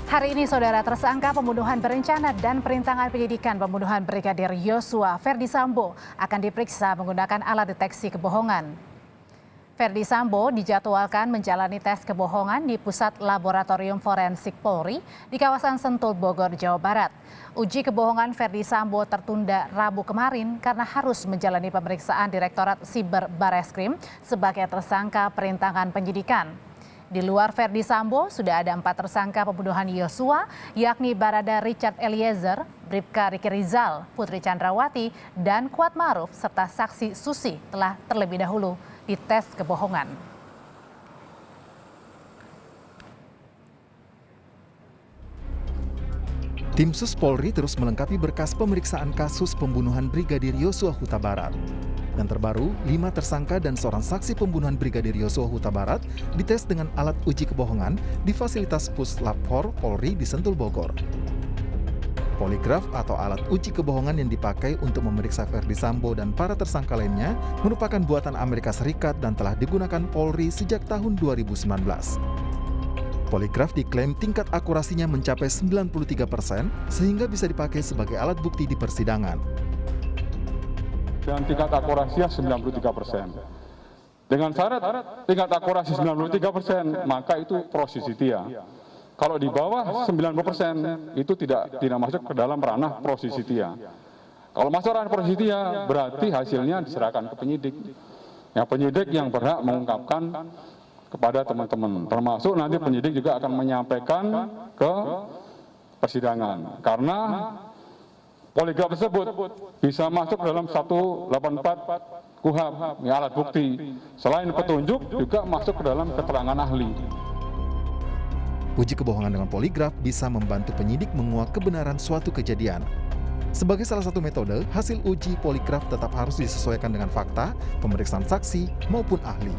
Hari ini, saudara, tersangka pembunuhan berencana dan perintangan penyidikan pembunuhan Brigadir Yosua Ferdi Sambo akan diperiksa menggunakan alat deteksi kebohongan. Ferdi Sambo dijadwalkan menjalani tes kebohongan di Pusat Laboratorium Forensik Polri di kawasan Sentul, Bogor, Jawa Barat. Uji kebohongan Ferdi Sambo tertunda Rabu kemarin karena harus menjalani pemeriksaan Direktorat Siber Bareskrim sebagai tersangka perintangan penyidikan. Di luar Ferdi Sambo, sudah ada 4 tersangka pembunuhan Yosua, yakni Barada Richard Eliezer, Bribka Riki Rizal, Putri Chandrawati, dan Kuat Ma'ruf, serta saksi Susi telah terlebih dahulu dites kebohongan. Tim Sus Polri terus melengkapi berkas pemeriksaan kasus pembunuhan Brigadir Yosua Huta Barat. Dan terbaru, 5 tersangka dan seorang saksi pembunuhan Brigadir Yosua Huta Barat dites dengan alat uji kebohongan di fasilitas Puslapfor Polri di Sentul, Bogor. Poligraf atau alat uji kebohongan yang dipakai untuk memeriksa Ferdi Sambo dan para tersangka lainnya merupakan buatan Amerika Serikat dan telah digunakan Polri sejak tahun 2019. Poligraf diklaim tingkat akurasinya mencapai 93% sehingga bisa dipakai sebagai alat bukti di persidangan. Dan tingkat akurasinya 93%. Dengan syarat tingkat akurasi 93%, maka itu prosesitia. Kalau di bawah 90% itu tidak masuk ke dalam ranah prosesitia. Kalau masuk ranah prosesitia, berarti hasilnya diserahkan ke penyidik. Ya, penyidik yang berhak mengungkapkan kepada teman-teman. Termasuk nanti penyidik juga akan menyampaikan ke persidangan. Karena poligraf tersebut bisa masuk dalam 184 KUHP, ya, alat bukti. Selain petunjuk, juga masuk ke dalam keterangan ahli. Uji kebohongan dengan poligraf bisa membantu penyidik menguak kebenaran suatu kejadian. Sebagai salah satu metode, hasil uji poligraf tetap harus disesuaikan dengan fakta, pemeriksaan saksi, maupun ahli.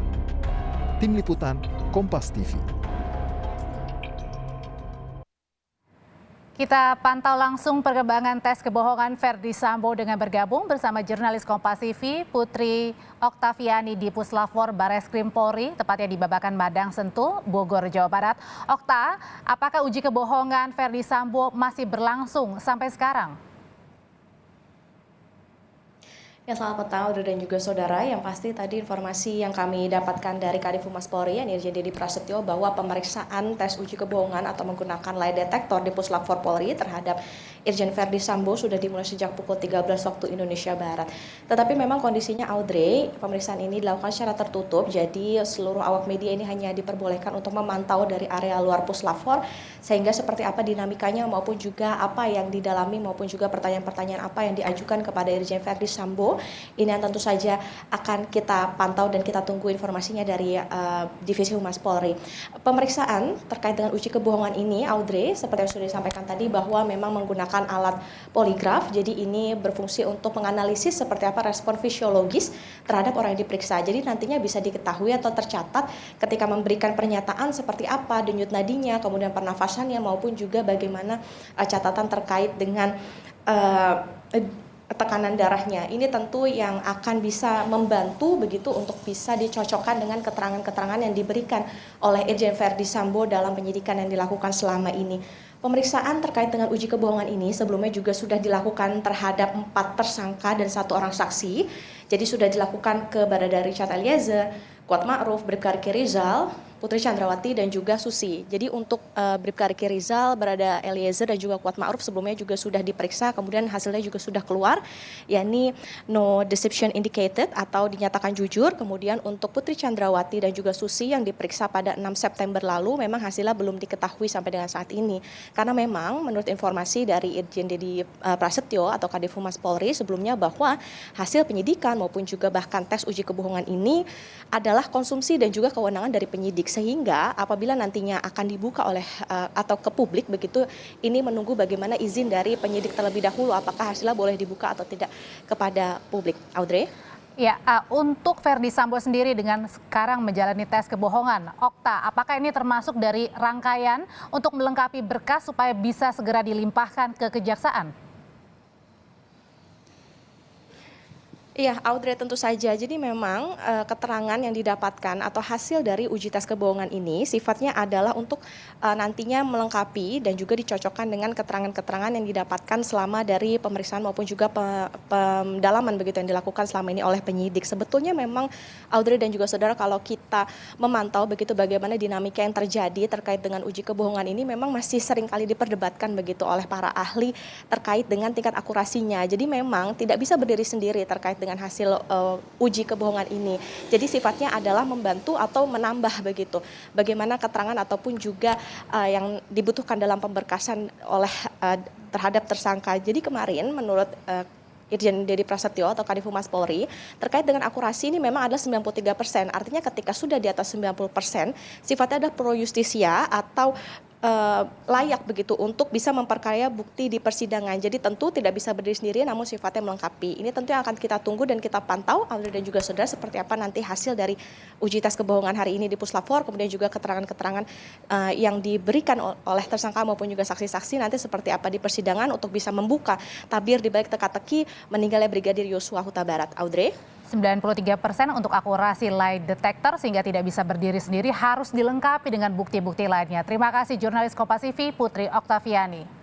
Tim Liputan, Kompas TV. Kita pantau langsung perkembangan tes kebohongan Ferdi Sambo dengan bergabung bersama jurnalis Kompas TV Putri Oktaviani di Puslapfor Bareskrim Polri, tepatnya di Babakan Madang, Sentul, Bogor, Jawa Barat. Okta, apakah uji kebohongan Ferdi Sambo masih berlangsung sampai sekarang? Ya, selamat petang Audrey dan juga saudara. Yang pasti tadi informasi yang kami dapatkan dari Kadif Humas Polri, Irjen Dedi Prasetyo, bahwa pemeriksaan tes uji kebohongan atau menggunakan lie detector di Puslapfor Polri terhadap Irjen Ferdi Sambo sudah dimulai sejak pukul 13 waktu Indonesia Barat. Tetapi memang kondisinya, Audrey, pemeriksaan ini dilakukan secara tertutup, jadi seluruh awak media ini hanya diperbolehkan untuk memantau dari area luar Puslapfor, sehingga seperti apa dinamikanya maupun juga apa yang didalami maupun juga pertanyaan-pertanyaan apa yang diajukan kepada Irjen Ferdi Sambo, ini yang tentu saja akan kita pantau dan kita tunggu informasinya dari Divisi Humas Polri. Pemeriksaan terkait dengan uji kebohongan ini, Audrey, seperti yang sudah disampaikan tadi, bahwa memang menggunakan alat poligraf, jadi ini berfungsi untuk menganalisis seperti apa respon fisiologis terhadap orang yang diperiksa. Jadi nantinya bisa diketahui atau tercatat ketika memberikan pernyataan seperti apa denyut nadinya, kemudian pernafasannya, maupun juga bagaimana catatan terkait dengan tekanan darahnya. Ini tentu yang akan bisa membantu begitu untuk bisa dicocokkan dengan keterangan-keterangan yang diberikan oleh Irjen Ferdi Sambo dalam penyidikan yang dilakukan selama ini. Pemeriksaan terkait dengan uji kebohongan ini sebelumnya juga sudah dilakukan terhadap 4 tersangka dan 1 orang saksi. Jadi sudah dilakukan ke Barada Richard Eliezer, Kuat Ma'ruf, Bribka Riki Rizal, Putri Chandrawati, dan juga Susi. Jadi untuk Bribka Riki Rizal, Barada Eliezer, dan juga Kuat Ma'ruf sebelumnya juga sudah diperiksa, kemudian hasilnya juga sudah keluar, yakni no deception indicated atau dinyatakan jujur. Kemudian untuk Putri Chandrawati dan juga Susi yang diperiksa pada 6 September lalu, memang hasilnya belum diketahui sampai dengan saat ini. Karena memang menurut informasi dari Irjen Dedi Prasetyo atau Kadif Humas Polri sebelumnya, bahwa hasil penyidikan maupun juga bahkan tes uji kebohongan ini adalah konsumsi dan juga kewenangan dari penyidik, sehingga apabila nantinya akan dibuka oleh atau ke publik begitu, ini menunggu bagaimana izin dari penyidik terlebih dahulu apakah hasilnya boleh dibuka atau tidak kepada publik. Audrey? Ya, untuk Ferdi Sambo sendiri dengan sekarang menjalani tes kebohongan, Okta, apakah ini termasuk dari rangkaian untuk melengkapi berkas supaya bisa segera dilimpahkan ke kejaksaan? Iya, Audrey, tentu saja. Jadi memang keterangan yang didapatkan atau hasil dari uji tes kebohongan ini sifatnya adalah untuk nantinya melengkapi dan juga dicocokkan dengan keterangan-keterangan yang didapatkan selama dari pemeriksaan maupun juga pendalaman begitu yang dilakukan selama ini oleh penyidik. Sebetulnya memang Audrey dan juga saudara, kalau kita memantau begitu bagaimana dinamika yang terjadi terkait dengan uji kebohongan ini memang masih sering kali diperdebatkan begitu oleh para ahli terkait dengan tingkat akurasinya. Jadi memang tidak bisa berdiri sendiri terkait dengan hasil uji kebohongan ini. Jadi sifatnya adalah membantu atau menambah begitu bagaimana keterangan ataupun juga yang dibutuhkan dalam pemberkasan oleh terhadap tersangka. Jadi kemarin menurut Irjen Dedi Prasetyo atau Kadif Humas Polri, terkait dengan akurasi ini memang adalah 93%. Artinya ketika sudah di atas 90%, sifatnya adalah pro justisia atau layak begitu untuk bisa memperkaya bukti di persidangan. Jadi tentu tidak bisa berdiri sendiri namun sifatnya melengkapi. Ini tentu yang akan kita tunggu dan kita pantau, Audrey dan juga saudara, seperti apa nanti hasil dari uji tes kebohongan hari ini di Puslapfor, kemudian juga keterangan-keterangan yang diberikan oleh tersangka maupun juga saksi-saksi nanti seperti apa di persidangan untuk bisa membuka tabir di balik teka-teki meninggalnya Brigadir Yosua Huta Barat. Audrey? 93% untuk akurasi lie detector sehingga tidak bisa berdiri sendiri harus dilengkapi dengan bukti-bukti lainnya. Terima kasih jurnalis Kompas TV Putri Oktaviani.